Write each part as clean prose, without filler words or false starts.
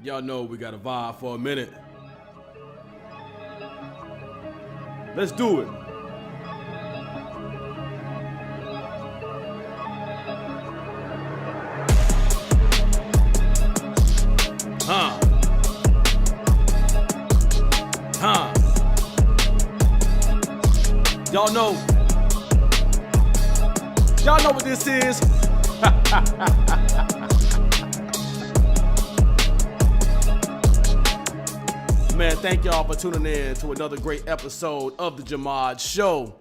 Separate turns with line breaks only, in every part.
Y'all know we got to vibe for a minute. Let's do it. Y'all know what this is. Man, thank y'all for tuning in to another great episode of the Jamad Show.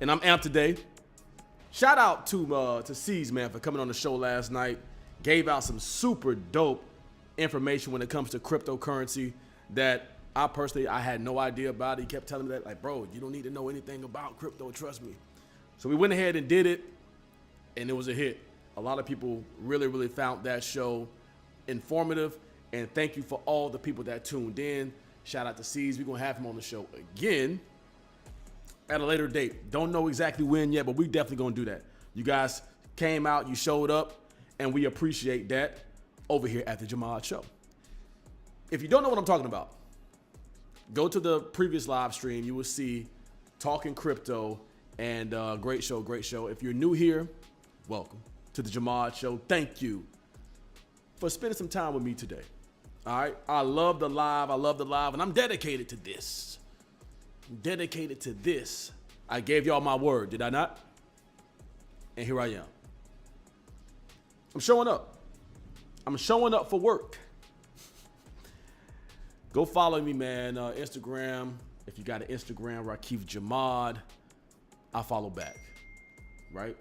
And I'm amped today. Shout out to C's, man, for coming on the show last night. Gave out some super dope information when it comes to cryptocurrency that I had no idea about it. He kept telling me that, like, bro, you don't need to know anything about crypto, trust me. So we went ahead and did it, and it was a hit. A lot of people really found that show informative, and thank you for all the people that tuned in. Shout out to C's. We're going to have him on the show again at a later date. Don't know exactly when yet, but we definitely going to do that. You guys came out, you showed up, and we appreciate that over here at the Jamad Show. If you don't know what I'm talking about, go to the previous live stream. You will see Talking Crypto, and great show. If you're new here, welcome to the Jamad Show. Thank you for spending some time with me today. All right, I love the live, and I'm dedicated to this. I gave y'all my word, did I not? And here I am. I'm showing up for work. Go follow me, man. Instagram. If you got an Instagram, Rakif Jamad, I follow back. Right?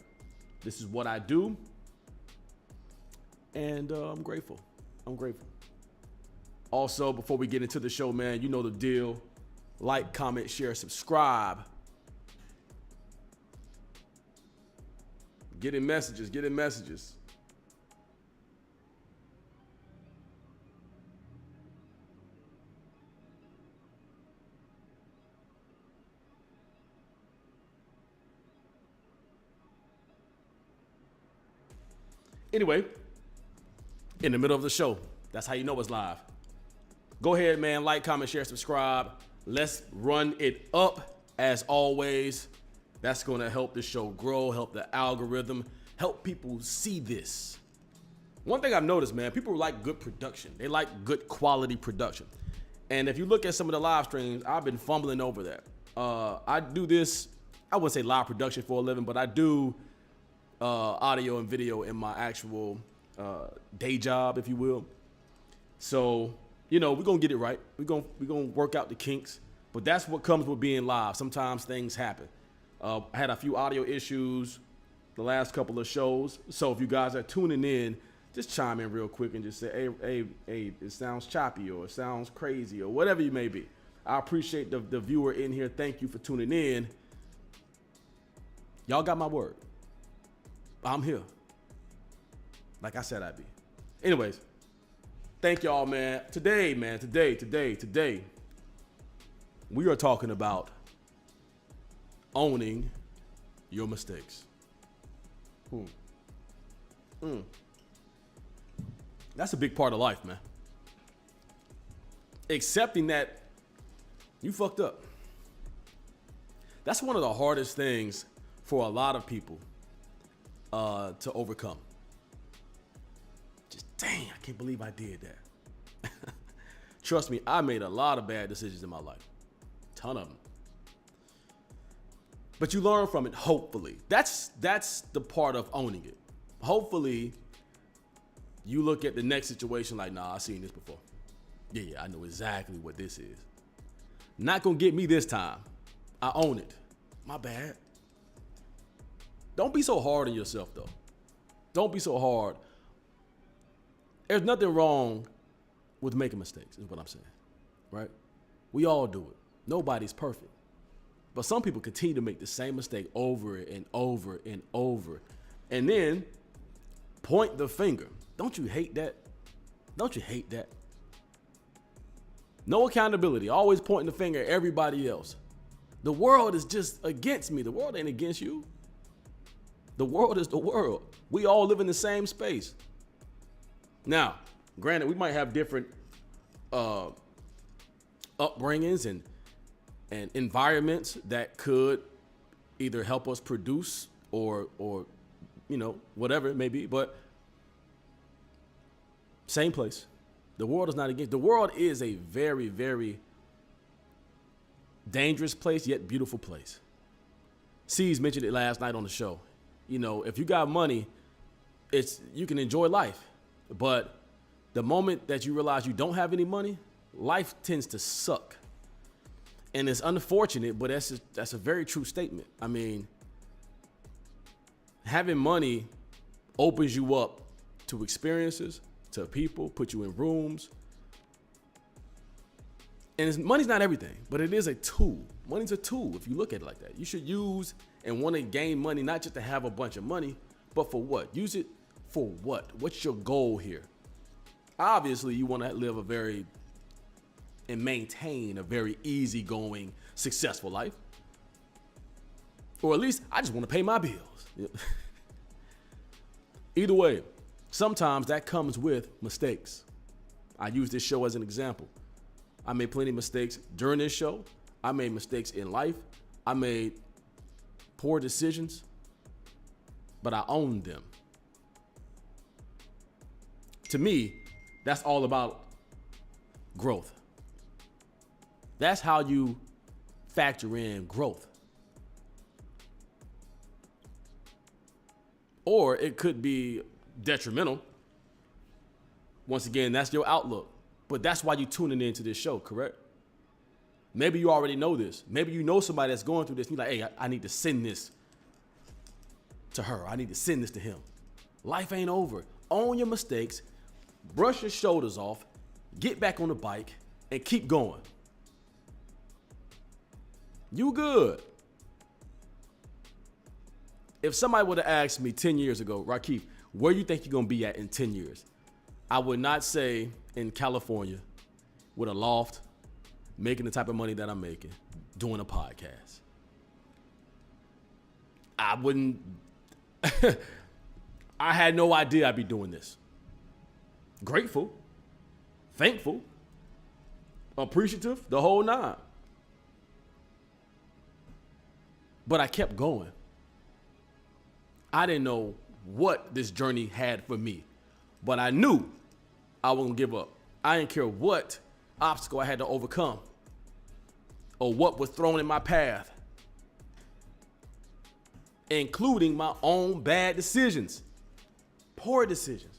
This is what I do. And I'm grateful. Also, before we get into the show, man, you know the deal. Like, comment, share, subscribe. Getting messages. Anyway, in the middle of the show, that's how you know it's live. Go ahead, man, like, comment, share, subscribe. Let's run it up as always. That's going to help the show grow, help the algorithm, help people see this. One thing I've noticed, man, people like good production. They like good quality production. And if you look at some of the live streams, I've been fumbling over that. I do this, I wouldn't say live production for a living, but I do audio and video in my actual day job, if you will. So, you know, we're going to get it right. We're going to work out the kinks. But that's what comes with being live. Sometimes things happen. I had a few audio issues the last couple of shows. So if you guys are tuning in, just chime in real quick and just say, hey, it sounds choppy or it sounds crazy or whatever you may be. I appreciate the viewer in here. Thank you for tuning in. Y'all got my word. I'm here. Like I said I'd be. Anyways, thank y'all, man. Today, we are talking about owning your mistakes. That's a big part of life, man. Accepting that you fucked up. That's one of the hardest things for a lot of people to overcome. Just, dang, I can't believe I did that. Trust me, I made a lot of bad decisions in my life. Ton of them. But you learn from it, hopefully. That's the part of owning it. Hopefully, you look at the next situation like, nah, I've seen this before. Yeah, I know exactly what this is. Not gonna get me this time. I own it. My bad. Don't be so hard on yourself, though. Don't be so hard. There's nothing wrong with making mistakes, is what I'm saying, right? We all do it. Nobody's perfect. But some people continue to make the same mistake over and over and over. And then point the finger. Don't you hate that? Don't you hate that? No accountability. Always pointing the finger at everybody else. The world is just against me. The world ain't against you. The world is the world. We all live in the same space. Now, granted, we might have different uh, upbringings and environments that could either help us produce or whatever it may be. But same place. The world is not against. The world is a very, very dangerous place, yet beautiful place. C's mentioned it last night on the show. If you got money, you can enjoy life. But the moment that you realize you don't have any money, life tends to suck. And it's unfortunate, but that's a very true statement. I mean, having money opens you up to experiences, to people, put you in rooms. And money's not everything, but it is a tool. Money's a tool if you look at it like that. You should use and want to gain money, not just to have a bunch of money, but for what? Use it for what? What's your goal here? Obviously, you want to live and maintain a very easygoing, successful life. Or at least, I just want to pay my bills. Either way, sometimes that comes with mistakes. I use this show as an example. I made plenty of mistakes during this show. I made mistakes in life. I made poor decisions, but I owned them. To me, that's all about growth. That's how you factor in growth. Or it could be detrimental. Once again, that's your outlook. But that's why you're tuning into this show, correct? Maybe you already know this. Maybe you know somebody that's going through this. And you're like, hey, I need to send this to her. I need to send this to him. Life ain't over. Own your mistakes. Brush your shoulders off. Get back on the bike and keep going. You good. If somebody would have asked me 10 years ago, Rakeem, where you think you're going to be at in 10 years? I would not say in California with a loft, making the type of money that I'm making, doing a podcast. I wouldn't, I had no idea I'd be doing this. Grateful, thankful, appreciative, the whole nine. But I kept going. I didn't know what this journey had for me, but I knew I wouldn't give up. I didn't care what obstacle I had to overcome or what was thrown in my path, including my own bad decisions, poor decisions.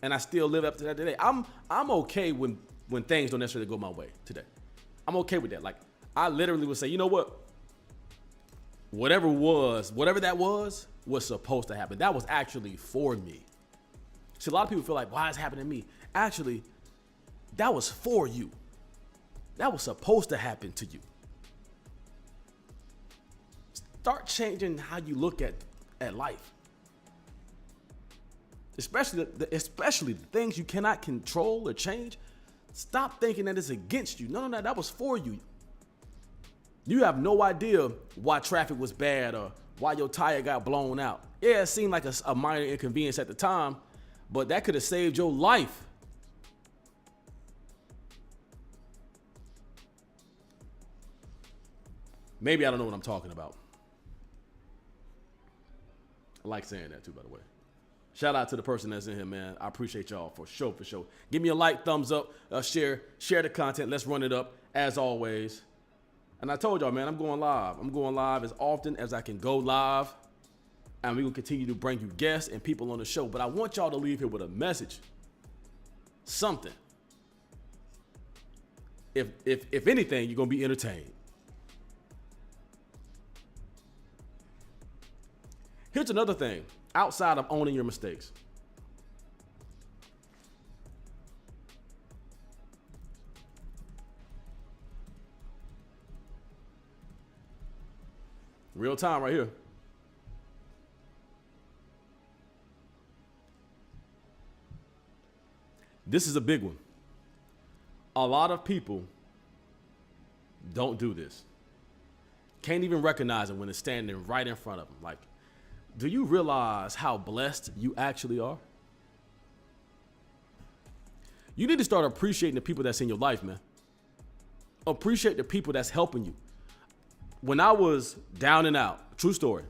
And I still live up to that today. I'm okay when things don't necessarily go my way today. I'm okay with that. Like, I literally would say, you know what? Whatever that was supposed to happen. That was actually for me. See, a lot of people feel like, why is it happening to me? Actually, that was for you. That was supposed to happen to you. Start changing how you look at life. Especially the things you cannot control or change. Stop thinking that it's against you. No, that was for you. You have no idea why traffic was bad or why your tire got blown out. Yeah, it seemed like a minor inconvenience at the time, but that could have saved your life. Maybe I don't know what I'm talking about. I like saying that too, by the way. Shout out to the person that's in here, man. I appreciate y'all for sure. Give me a like, thumbs up, share the content. Let's run it up as always. And I told y'all, man, I'm going live. I'm going live as often as I can go live. And we will continue to bring you guests and people on the show. But I want y'all to leave here with a message. Something. If anything, you're going to be entertained. Here's another thing. Outside of owning your mistakes. Real time right here. This is a big one. A lot of people don't do this. Can't even recognize it when it's standing right in front of them. Like, do you realize how blessed you actually are? You need to start appreciating the people that's in your life, man. Appreciate the people that's helping you. When I was down and out, true story,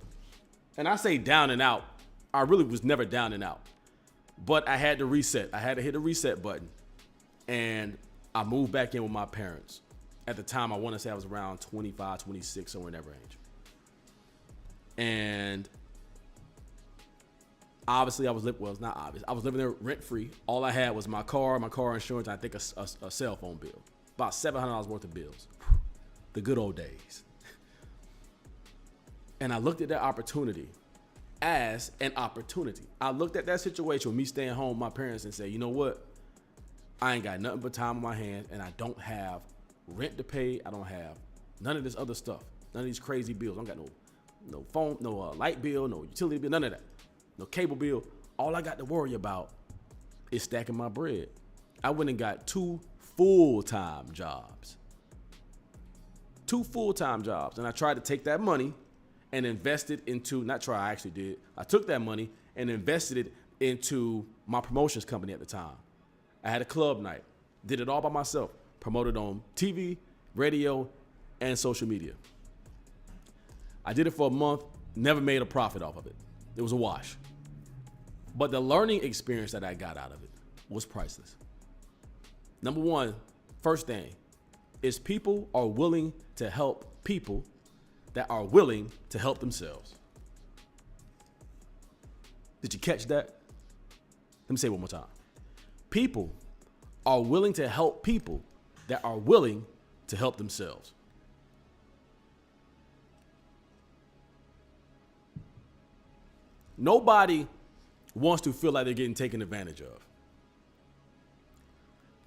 and I say down and out, I really was never down and out. But I had to reset. I had to hit the reset button. And I moved back in with my parents. At the time, I want to say I was around 25, 26, somewhere in that range. And obviously, it's not obvious. I was living there rent-free. All I had was my car insurance, and I think a cell phone bill. About $700 worth of bills. The good old days. And I looked at that opportunity as an opportunity. I looked at that situation with me staying home with my parents and said, you know what? I ain't got nothing but time on my hands, and I don't have rent to pay. I don't have none of this other stuff. None of these crazy bills. I don't got no phone, no light bill, no utility bill, none of that. No cable bill. All I got to worry about is stacking my bread. I went and got 2 full-time jobs. 2 full-time jobs. And I tried to take that money and invest it into, I actually did. I took that money and invested it into my promotions company at the time. I had a club night. Did it all by myself. Promoted on TV, radio, and social media. I did it for a month. Never made a profit off of it. It was a wash. But the learning experience that I got out of it was priceless. Number one, first thing, is people are willing to help people that are willing to help themselves. Did you catch that? Let me say it one more time. People are willing to help people that are willing to help themselves. Nobody wants to feel like they're getting taken advantage of.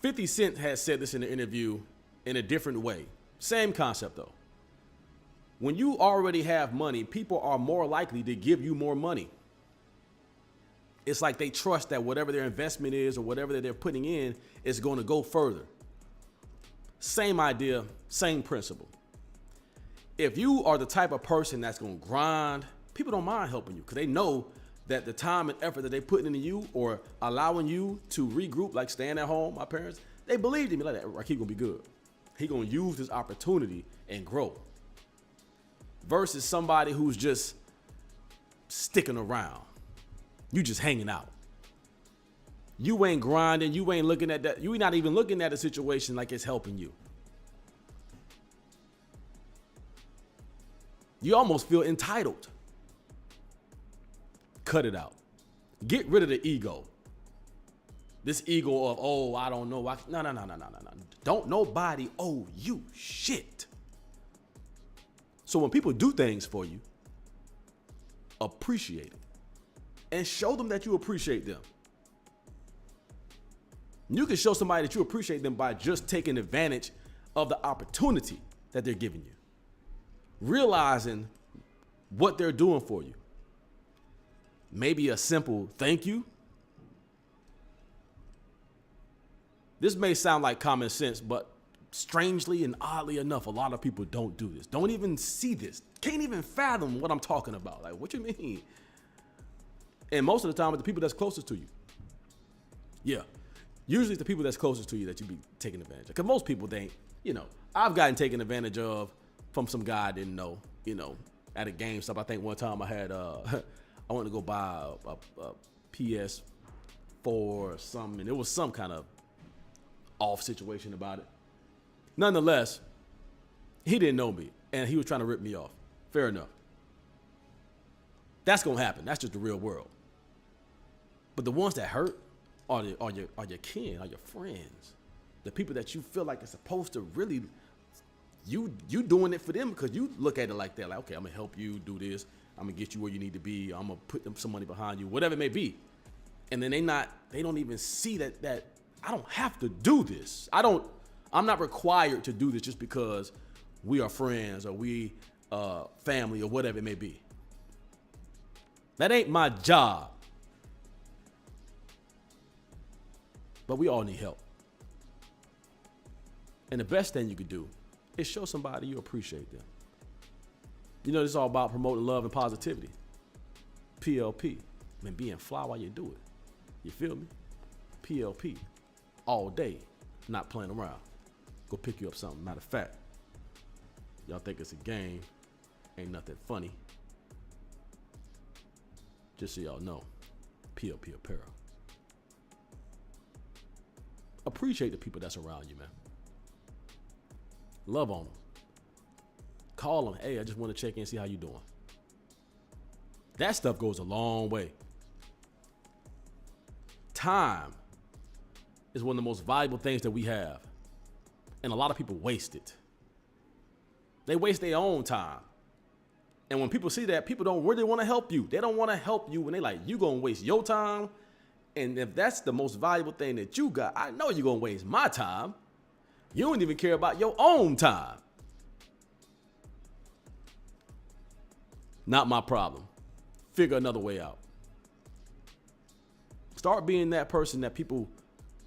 50 Cent has said this in an interview in a different way. Same concept though. When you already have money, people are more likely to give you more money. It's like they trust that whatever their investment is or whatever that they're putting in is going to go further. Same idea, same principle. If you are the type of person that's going to grind, people don't mind helping you because they know that the time and effort that they put into you or allowing you to regroup, like staying at home, my parents, they believed in me like that. Rakeem gonna be good. He gonna use this opportunity and grow. Versus somebody who's just sticking around. You just hanging out. You ain't grinding. You ain't looking at that. You're not even looking at a situation like it's helping you. You almost feel entitled. Cut it out. Get rid of the ego. This ego of, oh, I don't know. No. Don't nobody owe you shit. So when people do things for you, appreciate it. And show them that you appreciate them. You can show somebody that you appreciate them by just taking advantage of the opportunity that they're giving you. Realizing what they're doing for you. Maybe a simple thank you. This may sound like common sense, but strangely and oddly enough, a lot of people don't do this. Don't even see this. Can't even fathom what I'm talking about. Like, what you mean? And most of the time, it's the people that's closest to you. Yeah. Usually it's the people that's closest to you that you be taking advantage of. Because most people think, I've gotten taken advantage of from some guy I didn't know, at a GameStop. I think one time I had, I wanted to go buy a PS4 or something, and it was some kind of off situation about it. Nonetheless, he didn't know me, and he was trying to rip me off. Fair enough. That's going to happen. That's just the real world. But the ones that hurt are your kin, are your friends. The people that you feel like are supposed to really, you doing it for them because you look at it like that. Like, okay, I'm going to help you do this. I'm going to get you where you need to be. I'm going to put some money behind you, whatever it may be. And then they don't even see that I don't have to do this. I'm not required to do this just because we are friends or we family or whatever it may be. That ain't my job. But we all need help. And the best thing you could do is show somebody you appreciate them. This is all about promoting love and positivity. PLP. Being fly while you do it. You feel me? PLP. all day, not playing around. Go pick you up something. Matter of fact, y'all think it's a game, ain't nothing funny. Just so y'all know, PLP Apparel. Appreciate the people that's around you, man. Love on them. Call them. Hey, I just want to check in and see how you doing. That stuff goes a long way. Time is one of the most valuable things that we have. And a lot of people waste it. They waste their own time. And when people see that, people don't really want to help you. They don't want to help you when they like, you gonna waste your time. And if that's the most valuable thing that you got, I know you're gonna waste my time. You don't even care about your own time. Not my problem. Figure another way out. Start being that person that people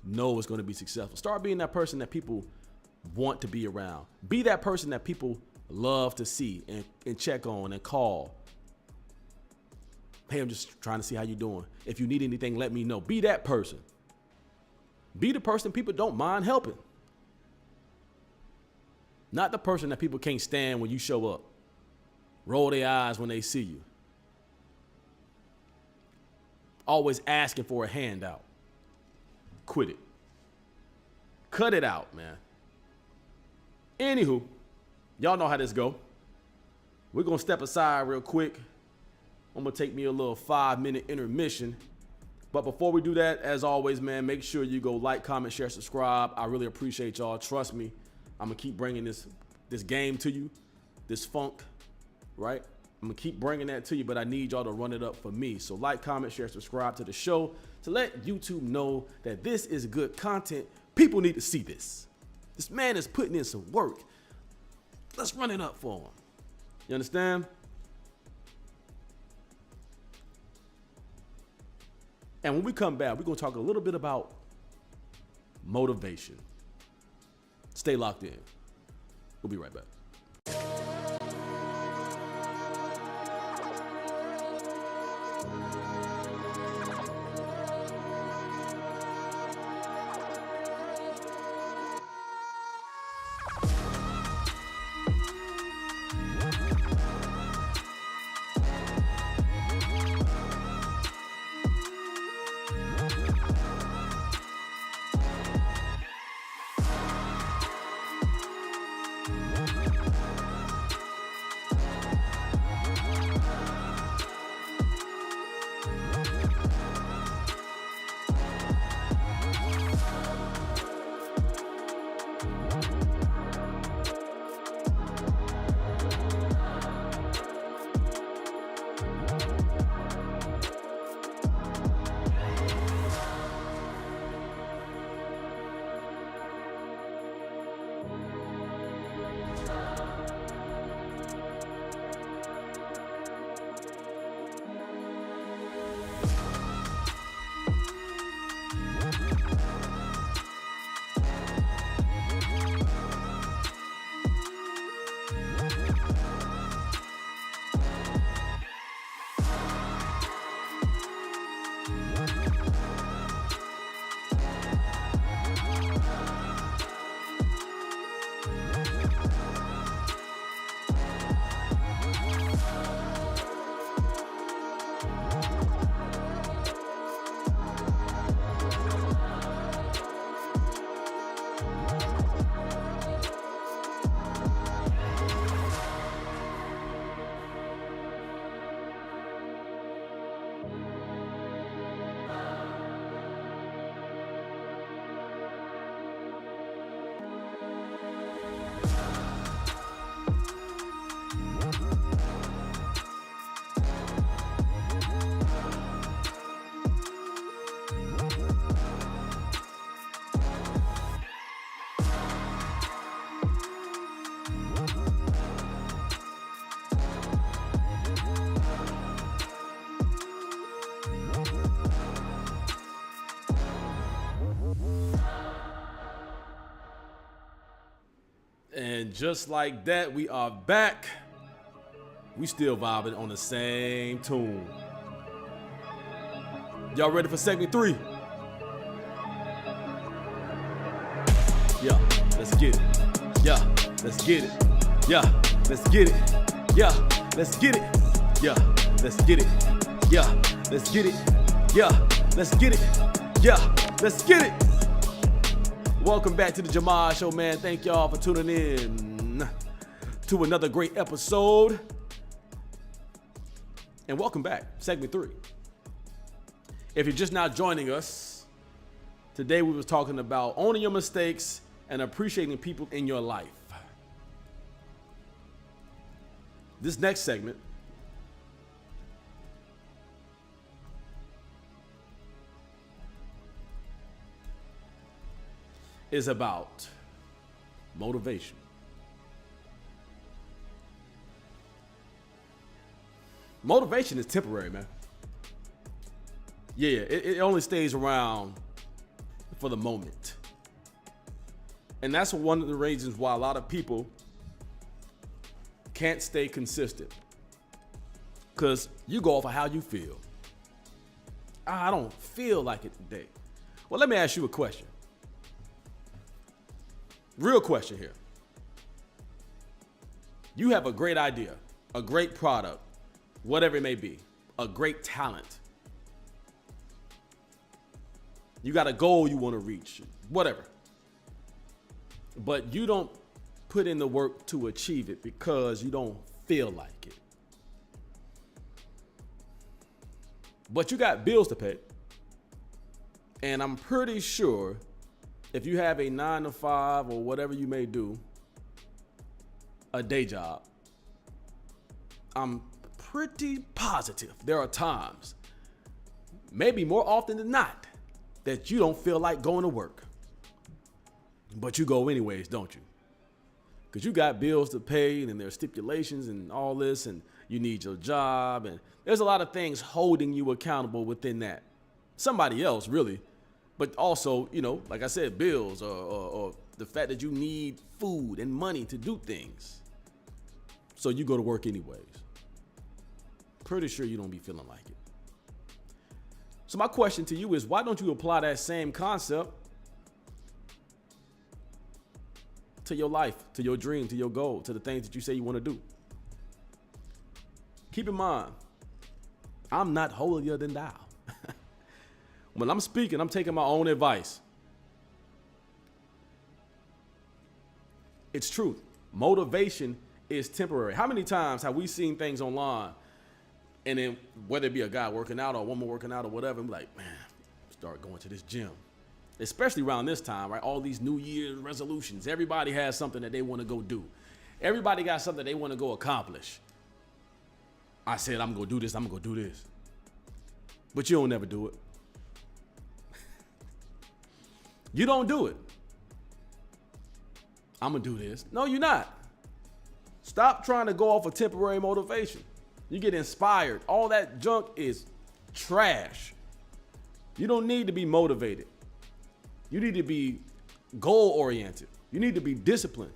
know is going to be successful. Start being that person that people want to be around. Be that person that people love to see and check on and call. Hey, I'm just trying to see how you're doing. If you need anything, let me know. Be that person. Be the person people don't mind helping. Not the person that people can't stand when you show up. Roll their eyes when they see you. Always asking for a handout. Quit it. Cut it out, man. Anywho, y'all know how this go. We're going to step aside real quick. I'm going to take me a little 5-minute intermission. But before we do that, as always, man, make sure you go like, comment, share, subscribe. I really appreciate y'all. Trust me, I'm going to keep bringing this game to you, this funk, right? I'm going to keep bringing that to you, but I need y'all to run it up for me. So like, comment, share, subscribe to the show to let YouTube know that this is good content. People need to see this. This man is putting in some work. Let's run it up for him. You understand? And when we come back, we're going to talk a little bit about motivation. Stay locked in. We'll be right back. And just like that, we are back. We still vibing on the same tune. Y'all ready for segment 3? Yeah, let's get it. Yeah, let's get it. Yeah, let's get it. Yeah, let's get it. Yeah, let's get it. Yeah, let's get it. Yeah, let's get it. Yeah, let's get it. Welcome back to the Jamad Show, man. Thank y'all for tuning in to another great episode. And welcome back, segment 3. If you're just now joining us, today we were talking about owning your mistakes and appreciating people in your life. This next segment is about motivation. Motivation is temporary, man. Yeah, it only stays around for the moment. And that's one of the reasons why a lot of people can't stay consistent. Because you go off of how you feel. I don't feel like it today. Well, let me ask you a question. Real question here. You have a great idea, a great product, whatever it may be, a great talent. You got a goal you want to reach, whatever. But you don't put in the work to achieve it because you don't feel like it. But you got bills to pay. And I'm pretty sure if you have a 9-to-5 or whatever you may do, a day job, I'm pretty positive there are times, maybe more often than not, that you don't feel like going to work. But you go anyways, don't you? Because you got bills to pay and there's stipulations and all this, and you need your job, and there's a lot of things holding you accountable within that. Somebody else, really. But also, you know, like I said, bills or the fact that you need food and money to do things. So you go to work anyways. Pretty sure you don't be feeling like it. So my question to you is, why don't you apply that same concept to your life, to your dream, to your goal, to the things that you say you want to do? Keep in mind, I'm not holier than thou. When I'm speaking, I'm taking my own advice. It's truth. Motivation is temporary. How many times have we seen things online, and then whether it be a guy working out or a woman working out or whatever, I'm like, man, start going to this gym. Especially around this time, right? All these New Year's resolutions. Everybody has something that they want to go do. Everybody got something they want to go accomplish. I said, I'm going to do this. I'm going to go do this. But you don't never do it. You don't do it. I'm going to do this. No, you're not. Stop trying to go off of temporary motivation. You get inspired. All that junk is trash. You don't need to be motivated. You need to be goal-oriented. You need to be disciplined.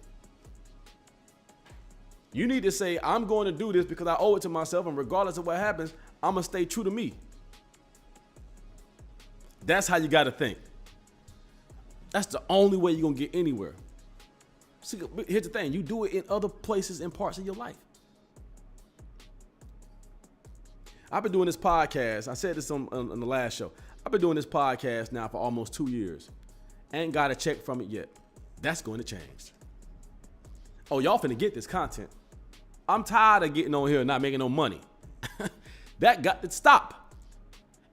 You need to say, I'm going to do this because I owe it to myself, and regardless of what happens, I'm going to stay true to me. That's how you got to think. That's the only way you're going to get anywhere. See, here's the thing. You do it in other places and parts of your life. I've been doing this podcast. I said this on the last show. I've been doing this podcast now for almost 2 years. Ain't got a check from it yet. That's going to change. Oh, y'all finna get this content. I'm tired of getting on here and not making no money. That got to stop.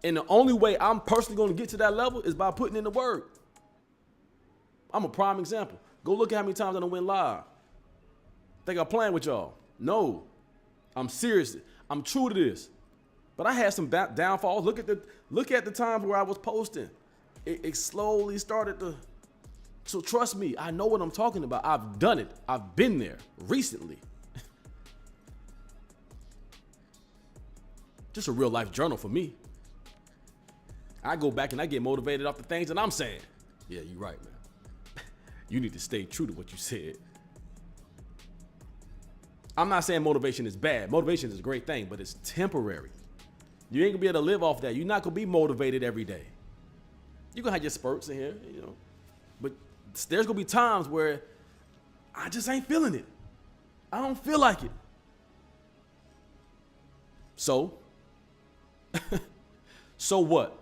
And the only way I'm personally going to get to that level is by putting in the work. I'm a prime example. Go look at how many times I done went live. Think I'm playing with y'all? No. I'm serious. I'm true to this. But I had some downfalls. Look at the times where I was posting. It slowly started to. So trust me, I know what I'm talking about. I've done it. I've been there recently. Just a real life journal for me. I go back and I get motivated off the things that I'm saying. Yeah, you're right, man. You need to stay true to what you said. I'm not saying motivation is bad. Motivation is a great thing, but it's temporary. You ain't gonna be able to live off that. You're not gonna be motivated every day. You're gonna have your spurts in here, you know. But there's gonna be times where I just ain't feeling it. I don't feel like it. So, so what?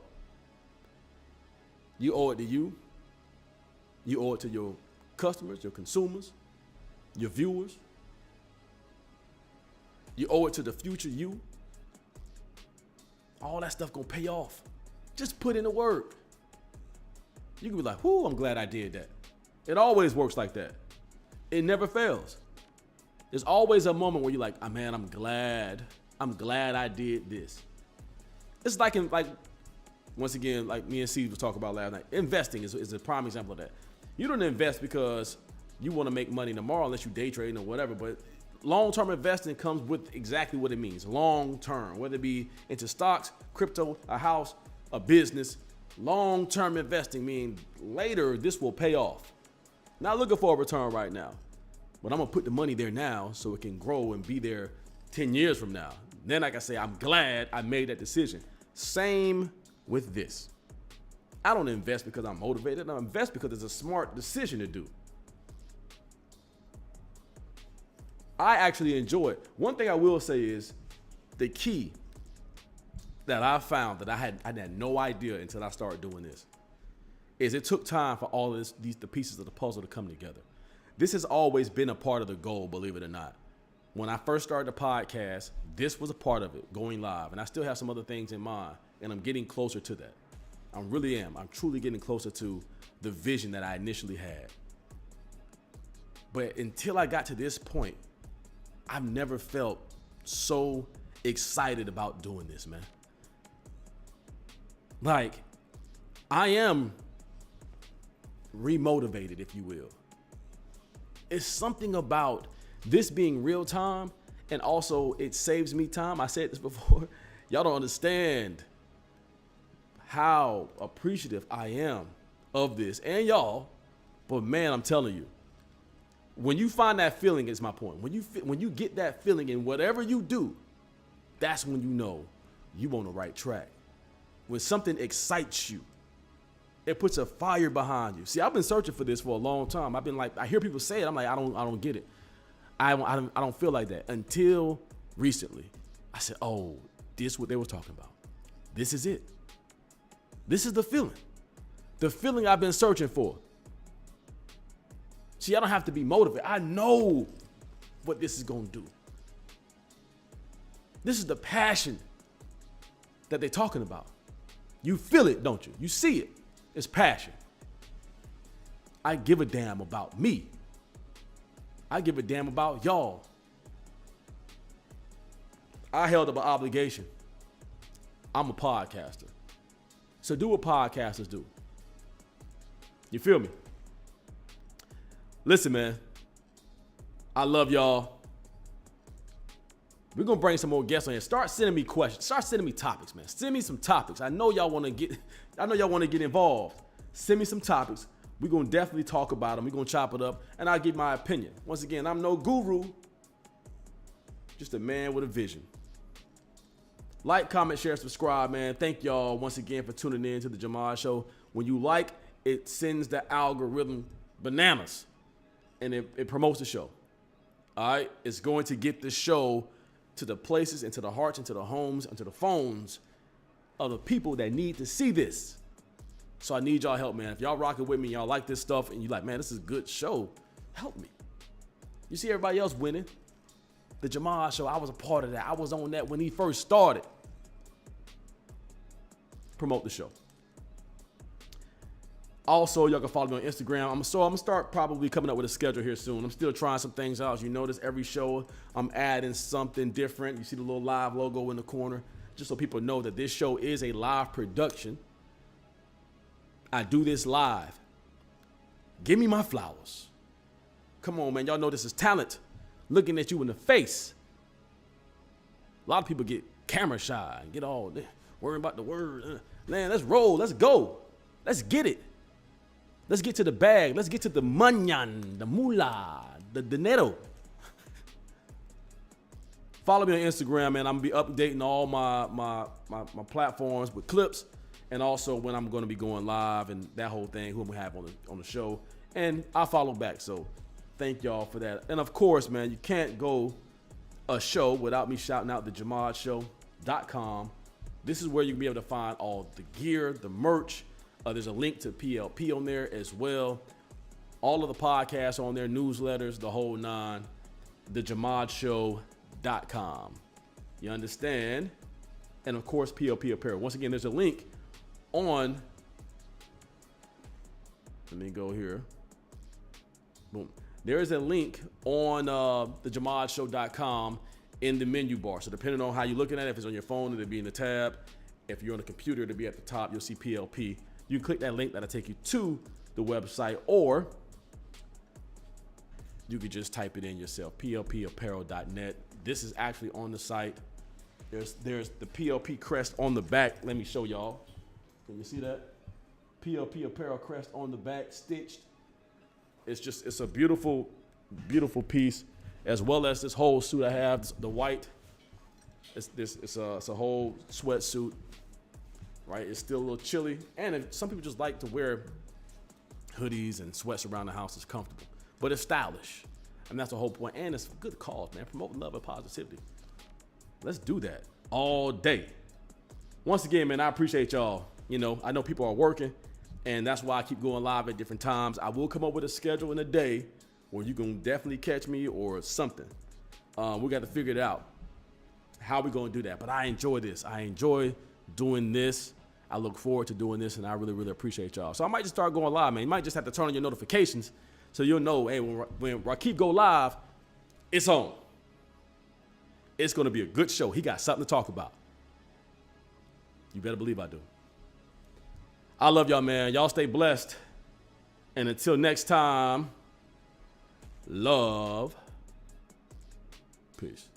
You owe it to you. You owe it to your customers, your consumers, your viewers. You owe it to the future you. All that stuff gonna pay off. Just put in the work. You can be like, whoo, I'm glad I did that. It always works like that. It never fails. There's always a moment where you're like, oh, man, I'm glad I did this. It's like once again, like me and Steve was talking about last night, investing is a prime example of that. You don't invest because you want to make money tomorrow unless you day trading or whatever, but long-term investing comes with exactly what it means, long-term, whether it be into stocks, crypto, a house, a business. Long-term investing means later this will pay off. Not looking for a return right now, but I'm gonna put the money there now so it can grow and be there 10 years from now. Then I can say, I'm glad I made that decision. Same with this. I don't invest because I'm motivated. I invest because it's a smart decision to do. I actually enjoy it. One thing I will say is the key that I found that I had no idea until I started doing this is it took time for all of the pieces of the puzzle to come together. This has always been a part of the goal, believe it or not. When I first started the podcast, this was a part of it, going live. And I still have some other things in mind, and I'm getting closer to that. I really am. I'm truly getting closer to the vision that I initially had. But until I got to this point, I've never felt so excited about doing this, man. Like, I am remotivated, if you will. It's something about this being real time, and also it saves me time. I said this before. Y'all don't understand how appreciative I am of this and y'all. But man, I'm telling you, when you find that feeling, is my point. When you get that feeling in whatever you do, that's when you know you on the right track. When something excites you, it puts a fire behind you. See, I've been searching for this for a long time. I've been like, I hear people say it. I'm like, I don't get it. I don't feel like that until recently. I said, oh, this is what they were talking about. This is it. This is the feeling. The feeling I've been searching for. See, I don't have to be motivated. I know what this is going to do. This is the passion that they're talking about. You feel it, don't you? You see it. It's passion. I give a damn about me. I give a damn about y'all. I held up an obligation. I'm a podcaster. So do what podcasters do. You feel me? Listen, man. I love y'all. We're going to bring some more guests on here. Start sending me questions. Start sending me topics, man. Send me some topics. I know y'all want to get involved. Send me some topics. We're going to definitely talk about them. We're going to chop it up, and I'll give my opinion. Once again, I'm no guru, just a man with a vision. Like, comment, share, subscribe, man. Thank y'all once again for tuning in to the Jamad Show. When you like, it sends the algorithm bananas, and it promotes the show. All right? It's going to get the show to the places, into the hearts, into the homes, into the phones of the people that need to see this. So I need y'all help, man. If y'all rocking with me, y'all like this stuff, and you like, man, this is a good show, help me. You see everybody else winning. The Jamad Show, I was a part of that. I was on that when he first started. Promote the show. Also, y'all can follow me on Instagram. I'm gonna start probably coming up with a schedule here soon. I'm still trying some things out. As you notice, every show I'm adding something different. You see the little live logo in the corner, just so people know that this show is a live production. I do this live. Give me my flowers. Come on, man. Y'all know this is talent looking at you in the face. A lot of people get camera shy and get all worrying about the word. Man, let's roll. Let's go. Let's get it. Let's get to the bag. Let's get to the manyan, the moolah, the dinero. Follow me on Instagram, man. I'm going to be updating all my platforms with clips, and also when I'm going to be going live and that whole thing, who we have on the show. and I follow back. So thank y'all for that. And of course, man, you can't go a show without me shouting out the JahmadShow.com. This is where you can be able to find all the gear, the merch. There's a link to PLP on there as well. All of the podcasts on there, newsletters, the whole nine. The JahmadShow.com. You understand? And of course, PLP Apparel. Once again, there's a link on. Let me go here. Boom. There is a link on the JahmadShow.com in the menu bar. So depending on how you're looking at it, if it's on your phone, it'll be in the tab. If you're on a computer, it'll be at the top. You'll see PLP. You can click that link. That'll take you to the website, or you could just type it in yourself, plpapparel.net. This is actually on the site. There's the PLP crest on the back. Let me show y'all. Can you see that? PLP Apparel crest on the back, stitched. It's a beautiful, beautiful piece, as well as this whole suit I have, the white. It's a whole sweatsuit, right? It's still a little chilly, and some people just like to wear hoodies and sweats around the house. It's comfortable, but it's stylish, and that's the whole point. And it's a good cause, man. Promoting love and positivity. Let's do that all day. Once again, man, I appreciate y'all. You know, I know people are working, and that's why I keep going live at different times. I will come up with a schedule in a day where you can definitely catch me or something. We got to figure it out, how we going to do that. But I enjoy this. I enjoy doing this. I look forward to doing this, and I really, really appreciate y'all. So I might just start going live, man. You might just have to turn on your notifications so you'll know, hey, when Rakib go live, it's on. It's going to be a good show. He got something to talk about. You better believe I do. I love y'all, man. Y'all stay blessed. And until next time, love. Peace.